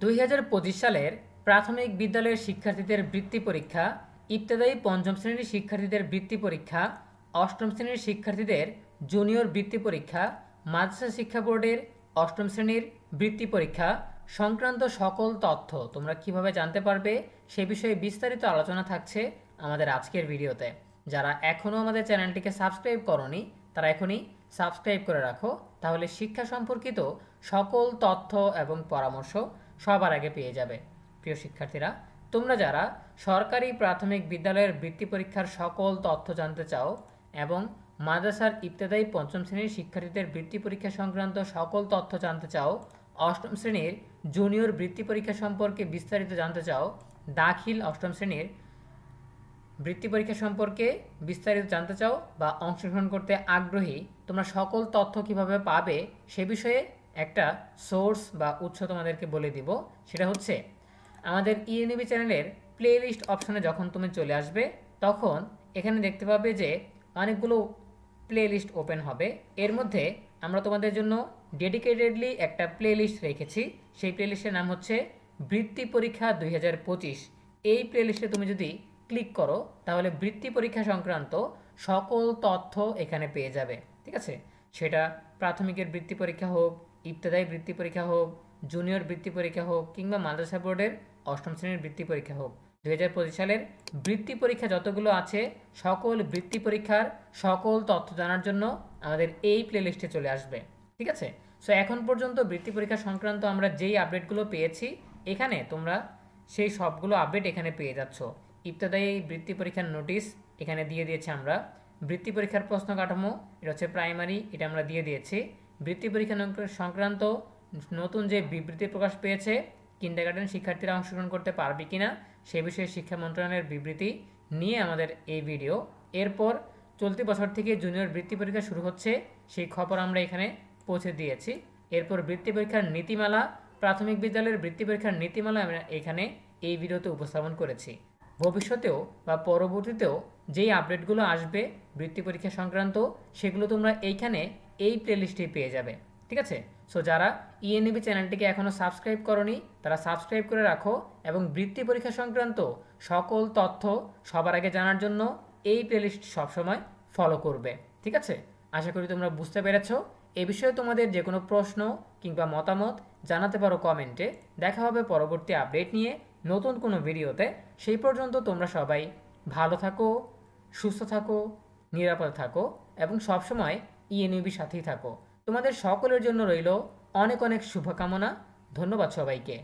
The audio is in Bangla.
2025 সালের প্রাথমিক বিদ্যালয়ের শিক্ষার্থীদের বৃত্তি পরীক্ষা, ইবতেদায়ী পঞ্চম শ্রেণীর শিক্ষার্থীদের বৃত্তি পরীক্ষা, অষ্টম শ্রেণীর শিক্ষার্থীদের জুনিয়র বৃত্তি পরীক্ষা, মাদ্রাসা শিক্ষা বোর্ডের অষ্টম শ্রেণীর বৃত্তি পরীক্ষা সংক্রান্ত সকল তথ্য তোমরা কিভাবে জানতে পারবে সে বিষয়ে বিস্তারিত আলোচনা থাকছে আমাদের আজকের ভিডিওতে। যারা এখনও আমাদের চ্যানেলটিকে সাবস্ক্রাইব করনি তারা এখনই সাবস্ক্রাইব করে রাখো, তাহলে শিক্ষা সম্পর্কিত সকল তথ্য এবং পরামর্শ সবার আগে পেয়ে যাবে। প্রিয় শিক্ষার্থীরা, তোমরা যারা সরকারি প্রাথমিক বিদ্যালয়ের বৃত্তি পরীক্ষার সকল তথ্য জানতে চাও এবং মাদ্রাসার ইবতেদায়ী পঞ্চম শ্রেণীর শিক্ষার্থীদের বৃত্তি পরীক্ষা সংক্রান্ত সকল তথ্য জানতে চাও, অষ্টম শ্রেণীর জুনিয়র বৃত্তি পরীক্ষা সম্পর্কে বিস্তারিত জানতে চাও, দাখিল অষ্টম শ্রেণীর বৃত্তি পরীক্ষা সম্পর্কে বিস্তারিত জানতে চাও বা অংশগ্রহণ করতে আগ্রহী, তোমরা সকল তথ্য কিভাবে পাবে সে বিষয়ে একটা সোর্স বা উৎস তোমাদেরকে বলে দিব। সেটা হচ্ছে আমাদের ইএনইবি চ্যানেলের প্লে লিস্ট অপশনে যখন তুমি চলে আসবে তখন এখানে দেখতে পাবে যে অনেকগুলো প্লে লিস্ট ওপেন হবে। এর মধ্যে আমরা তোমাদের জন্য ডেডিকেটেডলি একটা প্লে লিস্ট রেখেছি। সেই প্লে লিস্টের নাম হচ্ছে বৃত্তি পরীক্ষা 2025। এই প্লে লিস্টে তুমি যদি ক্লিক করো তাহলে বৃত্তি পরীক্ষা সংক্রান্ত সকল তথ্য এখানে পেয়ে যাবে। ঠিক আছে, সেটা প্রাথমিকের বৃত্তি পরীক্ষা হোক, ইবতেদায়ী বৃত্তি পরীক্ষা হোক, জুনিয়র বৃত্তি পরীক্ষা হোক কিংবা মাদ্রাসা বোর্ডের অষ্টম শ্রেণীর বৃত্তি পরীক্ষা হোক, 2025 সালের বৃত্তি পরীক্ষা যতগুলো আছে সকল বৃত্তি পরীক্ষার সকল তথ্য জানার জন্য আমাদের এই প্লে লিস্টে চলে আসবে। ঠিক আছে, সো এখন পর্যন্ত বৃত্তি পরীক্ষা সংক্রান্ত আমরা যেই আপডেটগুলো পেয়েছি এখানে তোমরা সেই সবগুলো আপডেট এখানে পেয়ে যাচ্ছ। ইবতেদায়ী বৃত্তি পরীক্ষার নোটিশ এখানে দিয়ে দিয়েছি আমরা। বৃত্তি পরীক্ষার প্রশ্ন কাঠামো, এটা হচ্ছে প্রাইমারি, এটা আমরা দিয়ে দিয়েছি। বৃত্তি পরীক্ষা সংক্রান্ত নতুন যে বিবৃতি প্রকাশ পেয়েছে, কিন্ডারগার্টেন শিক্ষার্থীরা অংশগ্রহণ করতে পারবে কিনা সে বিষয়ে শিক্ষা মন্ত্রণালয়ের বিবৃতি নিয়ে আমাদের এই ভিডিও। এরপর চলতি বছর থেকে জুনিয়র বৃত্তি পরীক্ষা শুরু হচ্ছে, সেই খবর আমরা এখানে পৌঁছে দিয়েছি। এরপর বৃত্তি পরীক্ষার নীতিমালা, প্রাথমিক বিদ্যালয়ের বৃত্তি পরীক্ষার নীতিমালা আমরা এখানে এই ভিডিওতে উপস্থাপন করেছি। ভবিষ্যতেও বা পরবর্তীতেও যেই আপডেটগুলো আসবে বৃত্তি পরীক্ষা সংক্রান্ত সেগুলো তোমরা এইখানে এই প্লেলিস্টেই পেয়ে যাবে। ঠিক আছে, সো যারা ইএনইবি চ্যানেলটিকে এখনও সাবস্ক্রাইব করনি তারা সাবস্ক্রাইব করে রাখো এবং বৃত্তি পরীক্ষা সংক্রান্ত সকল তথ্য সবার আগে জানার জন্য এই প্লেলিস্ট সবসময় ফলো করবে। ঠিক আছে, আশা করি তোমরা বুঝতে পেরেছ। এ বিষয়ে তোমাদের যে কোনো প্রশ্ন কিংবা মতামত জানাতে পারো কমেন্টে। দেখা হবে পরবর্তী আপডেট নিয়ে নতুন কোনো ভিডিওতে। সেই পর্যন্ত তোমরা সবাই ভালো থাকো, সুস্থ থাকো, নিরাপদে থাকো এবং সবসময় ইএনইবির সাথেই থাকো। তোমাদের সকলের জন্য রইল অনেক অনেক শুভকামনা। ধন্যবাদ সবাইকে।